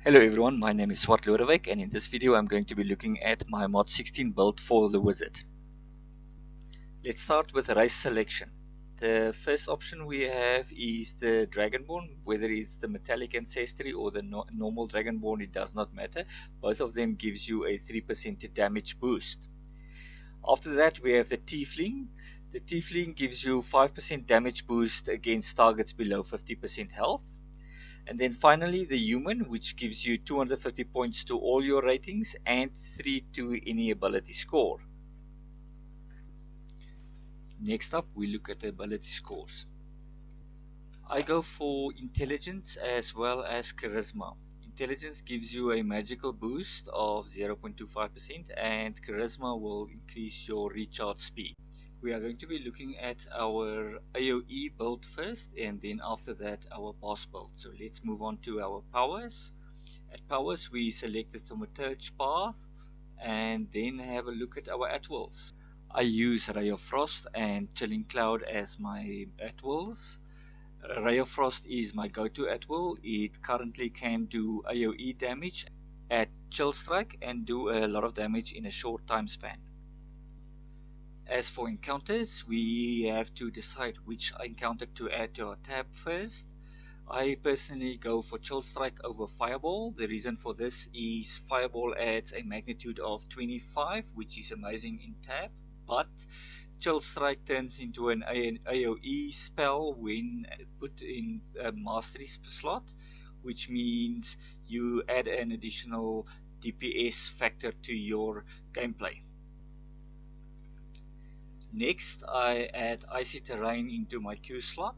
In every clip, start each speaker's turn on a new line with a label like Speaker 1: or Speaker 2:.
Speaker 1: Hello everyone, my name is Swart Lodewijk, and in this video I'm going to be looking at my mod 16 build for the wizard. Let's start with race selection. The first option we have is the Dragonborn. Whether it's the Metallic Ancestry or the normal Dragonborn, it does not matter. Both of them gives you a 3% damage boost. After that we have the Tiefling. The Tiefling gives you 5% damage boost against targets below 50% health. And then finally the Human, which gives you 250 points to all your ratings and 3 to any ability score. Next up we look at the ability scores. I go for Intelligence as well as Charisma. Intelligence gives you a magical boost of 0.25% and Charisma will increase your recharge speed. We are going to be looking at our AOE build first, and then after that our boss build. So let's move on to our powers. At powers we select the Thaumaturge path and then have a look at our at-wills. I use Ray of Frost and Chilling Cloud as my at-wills. Ray of Frost is my go-to at-will. It currently can do AOE damage at Chill Strike and do a lot of damage in a short time span. As for encounters, we have to decide which encounter to add to our tab first. I personally go for Chill Strike over Fireball. The reason for this is Fireball adds a magnitude of 25, which is amazing in tab, but Chill Strike turns into an AOE spell when put in a mastery slot, which means you add an additional DPS factor to your gameplay. Next, I add Icy Terrain into my Q slot,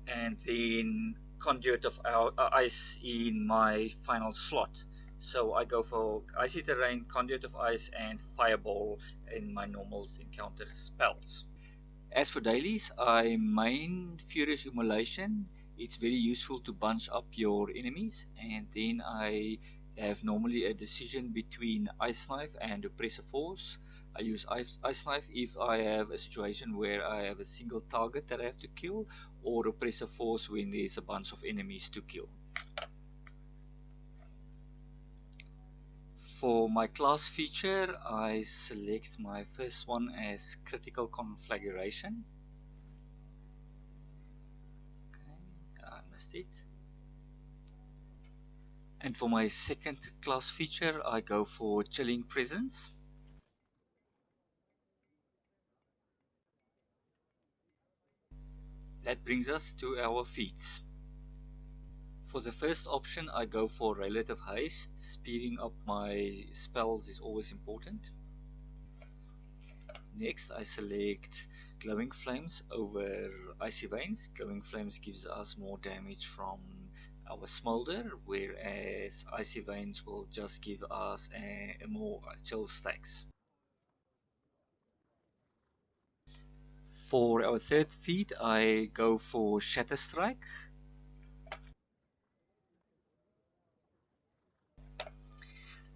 Speaker 1: and then Conduit of Ice in my final slot. So I go for Icy Terrain, Conduit of Ice, and Fireball in my normal encounter spells. As for dailies, I main Furious Immolation. It's very useful to bunch up your enemies, and then I have normally a decision between Ice Knife and Oppressor Force. I use Ice Knife if I have a situation where I have a single target that I have to kill, or Oppressor Force when there's a bunch of enemies to kill. For my class feature, I select my first one as Critical Conflagration. Okay, I missed it. And for my second class feature, I go for Chilling Presence. That brings us to our feats. For the first option, I go for Relative Haste. Speeding up my spells is always important. Next, I select Glowing Flames over Icy Veins. Glowing Flames gives us more damage from our smolder, whereas Icy Veins will just give us a more chill stacks. For our third feat, I go for Shatter Strike.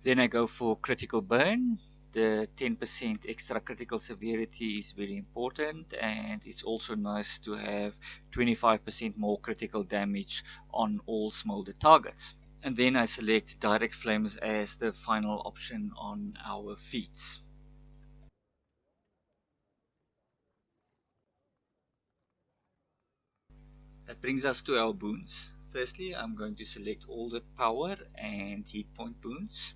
Speaker 1: Then I go for Critical Burn. The 10% extra critical severity is very important, and it's also nice to have 25% more critical damage on all smolder targets. And then I select Direct Flames as the final option on our feats. That brings us to our boons. Firstly, I'm going to select all the power and hit point boons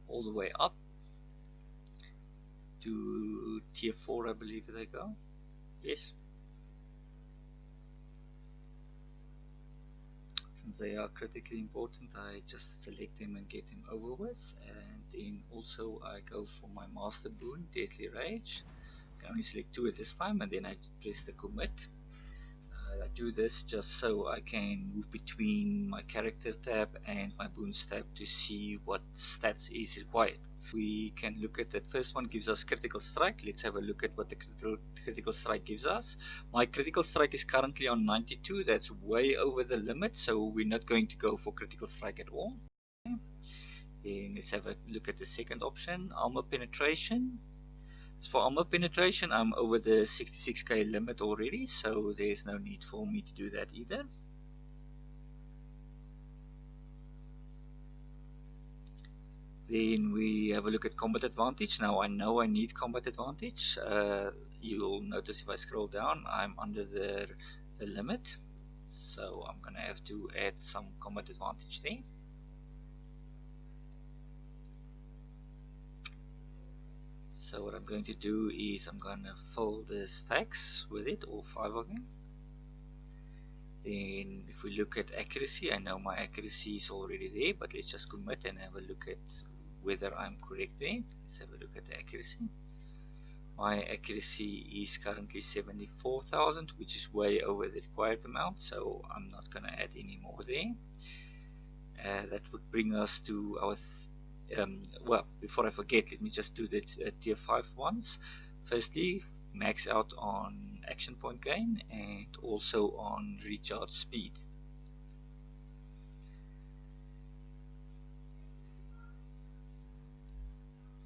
Speaker 1: all the way up to tier 4, I believe they go. Yes. Since they are critically important, I just select them and get them over with. And then also I go for my master boon, Deadly Rage. I can only select 2 at this time, and then I press the commit. I do this just so I can move between my character tab and my boons tab to see what stats is required. We can look at that first one, gives us critical strike. Let's have a look at what the critical strike gives us. My critical strike is currently on 92. That's way over the limit, so we're not going to go for critical strike at all. Then let's have a look at the second option, armor penetration. As for armor penetration, I'm over the 66k limit already, so there's no need for me to do that either. Then we have a look at combat advantage. Now I know I need combat advantage. You'll notice if I scroll down, I'm under the limit. So I'm going to have to add some combat advantage there. So what I'm going to do is I'm going to fill the stacks with it, all 5 of them. Then if we look at accuracy, I know my accuracy is already there, but let's just commit and have a look at whether I'm correct there. Let's have a look at the accuracy. My accuracy is currently 74,000, which is way over the required amount, so I'm not going to add any more there. That would bring us to our well, before I forget, let me just do the tier 5 ones. Firstly, max out on action point gain and also on recharge speed.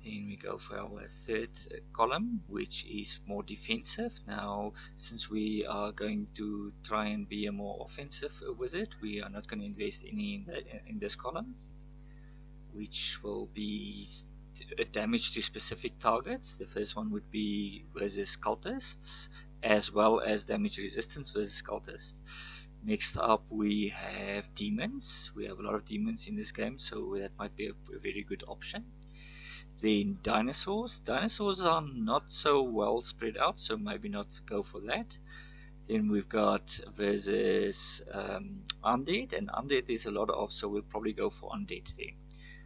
Speaker 1: Then we go for our third column, which is more defensive. Now, since we are going to try and be a more offensive wizard, we are not going to invest any in this column, which will be damage to specific targets. The first one would be versus cultists, as well as damage resistance versus cultists. Next up we have demons. We have a lot of demons in this game, so that might be a very good option. Then dinosaurs. Dinosaurs are not so well spread out, so maybe not go for that. Then we've got versus undead, and undead there's a lot of, so we'll probably go for undead there.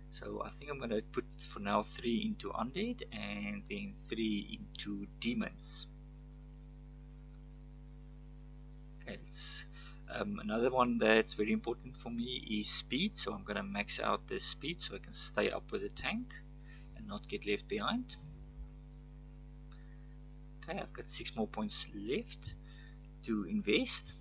Speaker 1: So I think I'm going to put for now 3 into undead and then 3 into demons. Okay, another one that's very important for me is speed, so I'm going to max out the speed so I can stay up with the tank and not get left behind. Okay, I've got 6 more points left to invest.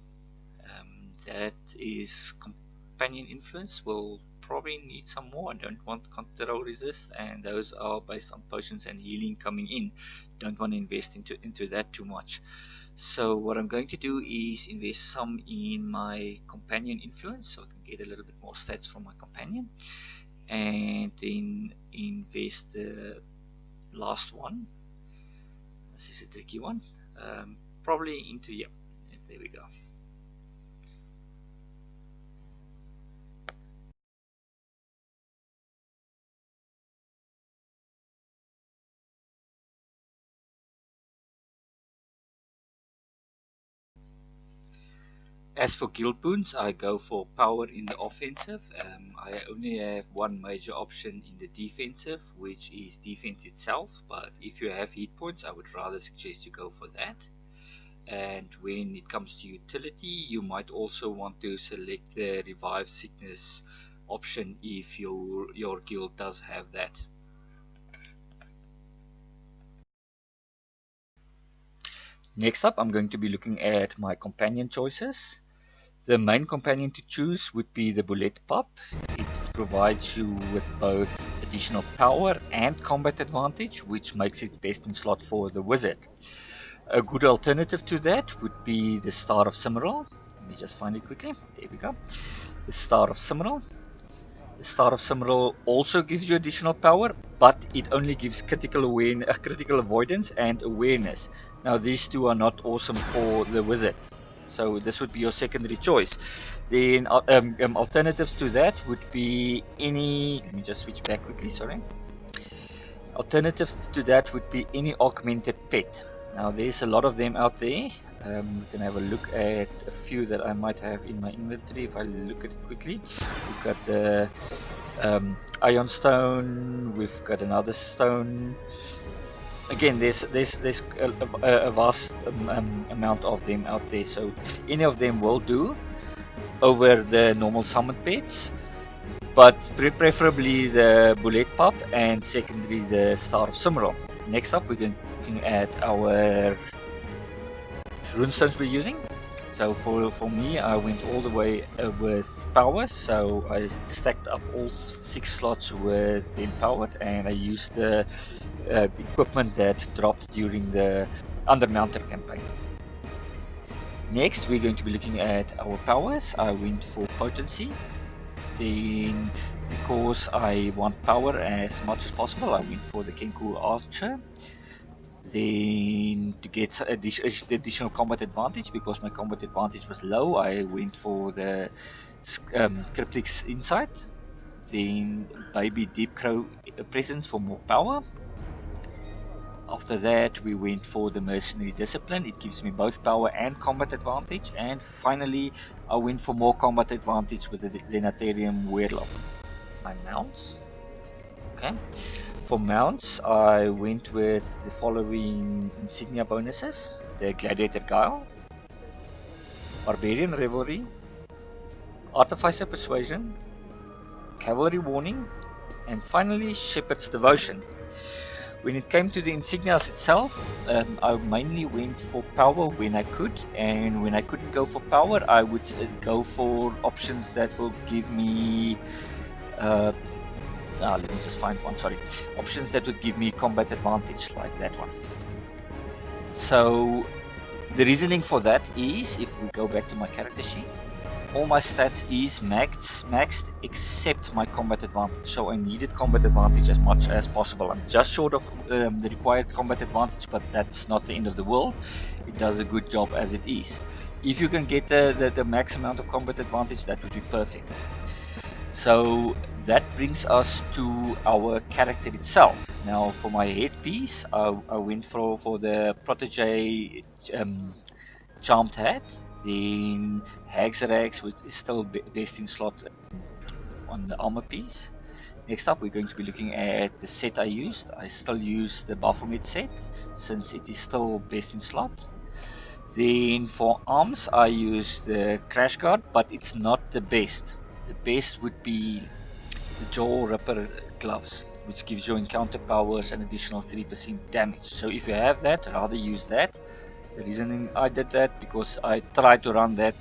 Speaker 1: That is companion influence. Will probably need some more. I don't want control resist, and those are based on potions and healing coming in. Don't want to invest into that too much. So what I'm going to do is invest some in my companion influence, so I can get a little bit more stats from my companion, and then invest the last one. This is a tricky one. Probably into, yeah, there we go. As for guild boons, I go for power in the offensive. I only have one major option in the defensive, which is defense itself, but if you have hit points, I would rather suggest you go for that. And when it comes to utility, you might also want to select the revive sickness option if your guild does have that. Next up, I'm going to be looking at my companion choices. The main companion to choose would be the Bullet Pup. It provides you with both additional power and combat advantage, which makes it best in slot for the wizard. A good alternative to that would be the Star of Cimmeral. Let me just find it quickly. There we go. The Star of Cimmeral. The Star of Cimmeral also gives you additional power, but it only gives critical avoidance and awareness. Now these two are not awesome for the wizard, so this would be your secondary choice. Then alternatives to that would be any, let me just switch back quickly, sorry. Alternatives to that would be any augmented pet. Now there's a lot of them out there. We can have a look at a few that I might have in my inventory if I look at it quickly. We've got the Ion Stone, we've got another stone. Again, there's a vast amount of them out there, so any of them will do over the normal summon pets, but preferably the Bullet Pup and secondary the Star of Cimmeral. Next up, we're looking at our runestones we're using. So for me, I went all the way with power, so I stacked up all 6 slots with empowered, and I used the equipment that dropped during the Undermounted campaign. Next, we're going to be looking at our powers. I went for potency. Then, because I want power as much as possible, I went for the Kenku Archer. Then, to get additional combat advantage, because my combat advantage was low, I went for the Cryptic's Insight. Then, Baby Deep Crow Presence for more power. After that, we went for the Mercenary Discipline. It gives me both power and combat advantage. And finally, I went for more combat advantage with the Zenatarium Warlock. My mounts. Okay. For mounts, I went with the following Insignia bonuses: the Gladiator Guile, Barbarian Revelry, Artificer Persuasion, Cavalry Warning, and finally Shepherd's Devotion. When it came to the insignias itself, I mainly went for power when I could, and when I couldn't go for power, I would go for options that will give me let me just find one, sorry. Options that would give me combat advantage, like that one. So the reasoning for that is, if we go back to my character sheet, all my stats is maxed except my combat advantage, so I needed combat advantage as much as possible. I'm just short of the required combat advantage, but that's not the end of the world. It does a good job as it is. If you can get the max amount of combat advantage, that would be perfect. So that brings us to our character itself. Now for my headpiece, I went for the Protege Charmed Hat. Then Haxerax, which is still best in slot on the armor piece. Next up, we're going to be looking at the set I used. I still use the Baphomet set, since it is still best in slot. Then for arms, I use the Crash Guard, but it's not the best. The best would be the Jaw Ripper gloves, which gives you encounter powers an additional 3% damage. So if you have that, rather use that. The reasoning I did that, because I tried to run that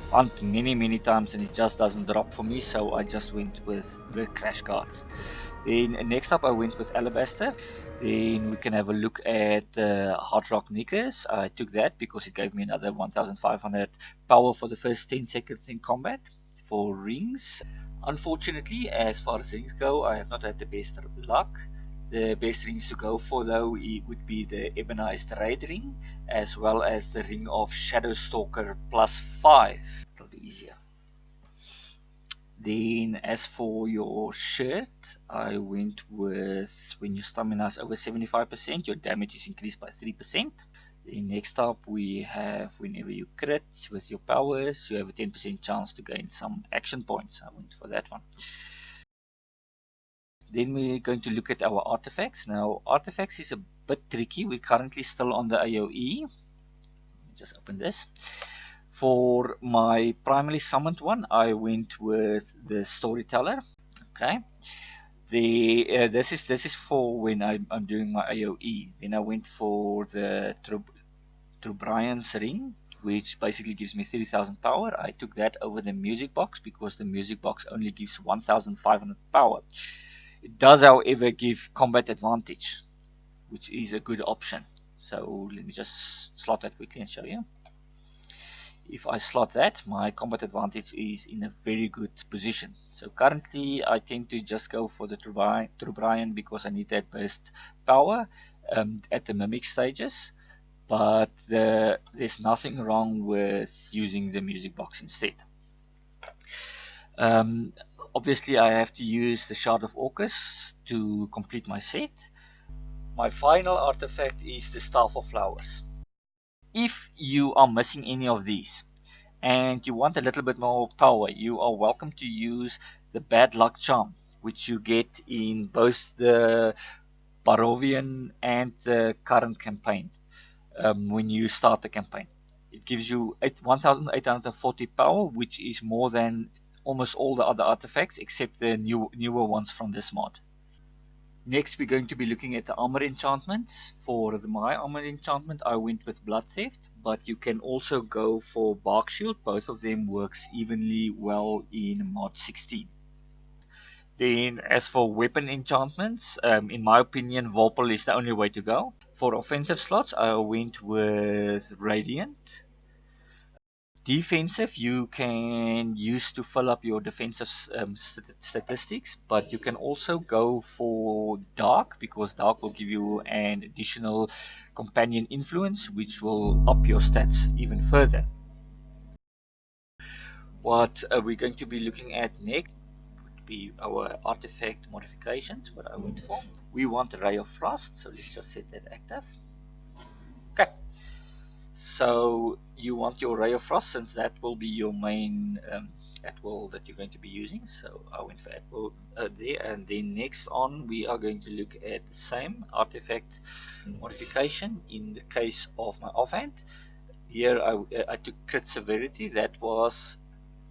Speaker 1: hunt many times and it just doesn't drop for me, so I just went with the Crash Guards. Then next up I went with Alabaster. Then we can have a look at the Hard Rock Knickers. I took that because it gave me another 1500 power for the first 10 seconds in combat. For rings, unfortunately, as far as rings go, I have not had the best luck. The best rings to go for, though, would be the Ebonized Raid ring, as well as the ring of Shadow Stalker +5. It'll be easier. Then as for your shirt, I went with, when your stamina is over 75%, your damage is increased by 3%. Then next up we have, whenever you crit with your powers, you have a 10% chance to gain some action points. I went for that one. Then we're going to look at our artifacts. Now, artifacts is a bit tricky. We're currently still on the AOE. Let me just open this. For my primarily summoned one, I went with the Storyteller. Okay. This is for when I'm doing my AOE. Then I went for the Trubrian's Ring, which basically gives me 3000 power. I took that over the music box because the music box only gives 1500 power. It does, however, give combat advantage, which is a good option. So let me just slot that quickly and show you. If I slot that, my combat advantage is in a very good position. So currently I tend to just go for the Trubrian because I need that burst power at the mimic stages. But there's nothing wrong with using the music box instead. Obviously, I have to use the Shard of Orcus to complete my set. My final artifact is the Staff of Flowers. If you are missing any of these and you want a little bit more power, you are welcome to use the Bad Luck Charm, which you get in both the Barovian and the current campaign when you start the campaign. It gives you 1840 power, which is more than almost all the other artifacts except the newer ones from this mod. Next, we're going to be looking at the armor enchantments. For my armor enchantment, I went with Blood Theft, but you can also go for Bark Shield. Both of them works evenly well in mod 16. Then, as for weapon enchantments, in my opinion, Vorpal is the only way to go. For offensive slots, I went with Radiant. Defensive you can use to fill up your defensive statistics, but you can also go for dark, because dark will give you an additional companion influence which will up your stats even further. What we're going to be looking at next would be our artifact modifications, what I went for. We want a Ray of Frost, so let's just set that active. Okay. So you want your Ray of Frost, since that will be your main at-will that you're going to be using. So I went for at-will there, and then next on we are going to look at the same artifact modification in the case of my offhand. Here I took crit severity. That was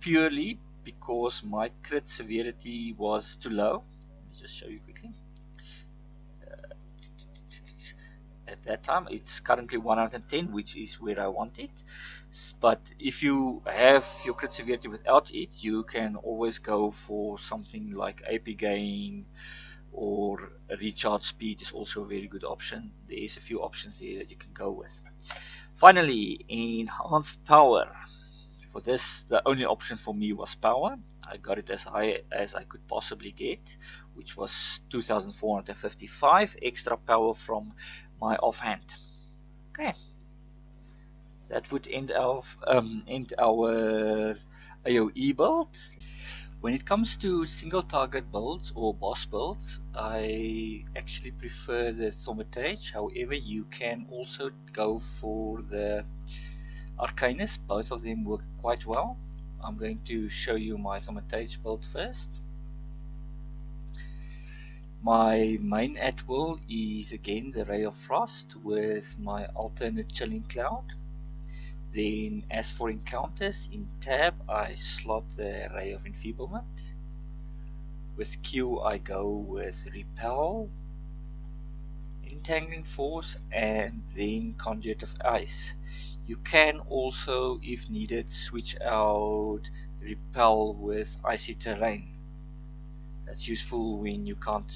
Speaker 1: purely because my crit severity was too low. Let me just show you quickly. At that time it's currently 110, which is where I want it. But if you have your crit severity without it, you can always go for something like AP gain, or a recharge speed is also a very good option. There's a few options there that you can go with. Finally, enhanced power. For this, the only option for me was power. I got it as high as I could possibly get, which was 2455 extra power from my offhand. Okay, that would end our AOE build. When it comes to single target builds or boss builds, I actually prefer the Thaumaturge. However, you can also go for the Arcanist. Both of them work quite well. I'm going to show you my Thaumaturge build first. My main at-will is again the Ray of Frost with my alternate Chilling Cloud. Then as for encounters, in tab I slot the Ray of Enfeeblement. With Q I go with Repel, Entangling Force, and then Conduit of Ice. You can also, if needed, switch out Repel with Icy Terrain. That's useful when you can't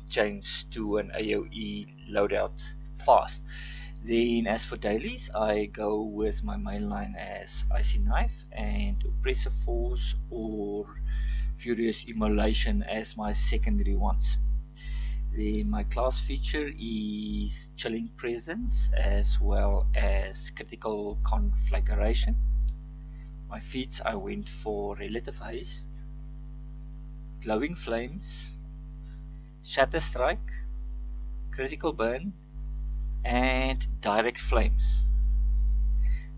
Speaker 1: change to an AOE loadout fast. Then as for dailies, I go with my main line as Icy Knife and Oppressive Force or Furious Immolation as my secondary ones. Then my class feature is Chilling Presence as well as Critical Conflagration. My feats, I went for Relative Haste, Glowing Flames, Shatter Strike, Critical Burn, and Direct Flames.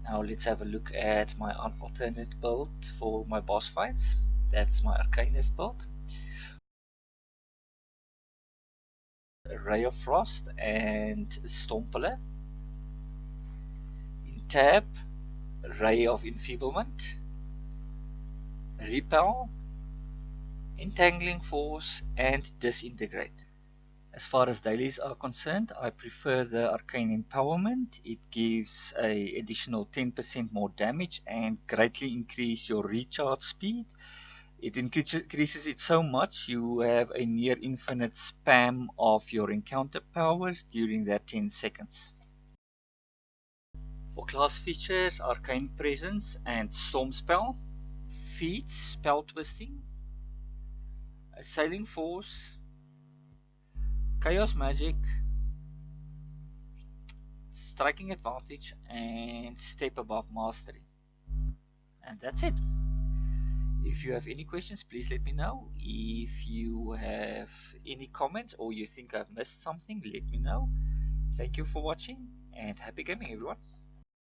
Speaker 1: Now let's have a look at my alternate build for my boss fights. That's my Arcanist build. Ray of Frost and Stormpillar. In tab, Ray of Enfeeblement, Repel, Entangling Force, and Disintegrate. As far as dailies are concerned, I prefer the Arcane Empowerment. It gives a additional 10% more damage and greatly increase your recharge speed. It increases it so much you have a near infinite spam of your encounter powers during that 10 seconds. For class features, Arcane Presence and Storm Spell, feats, Spell Twisting, Assailing Force, Chaos Magic, Striking Advantage, and Step Above Mastery. And that's it. If you have any questions, please let me know. If you have any comments or you think I've missed something, let me know. Thank you for watching and happy gaming, everyone.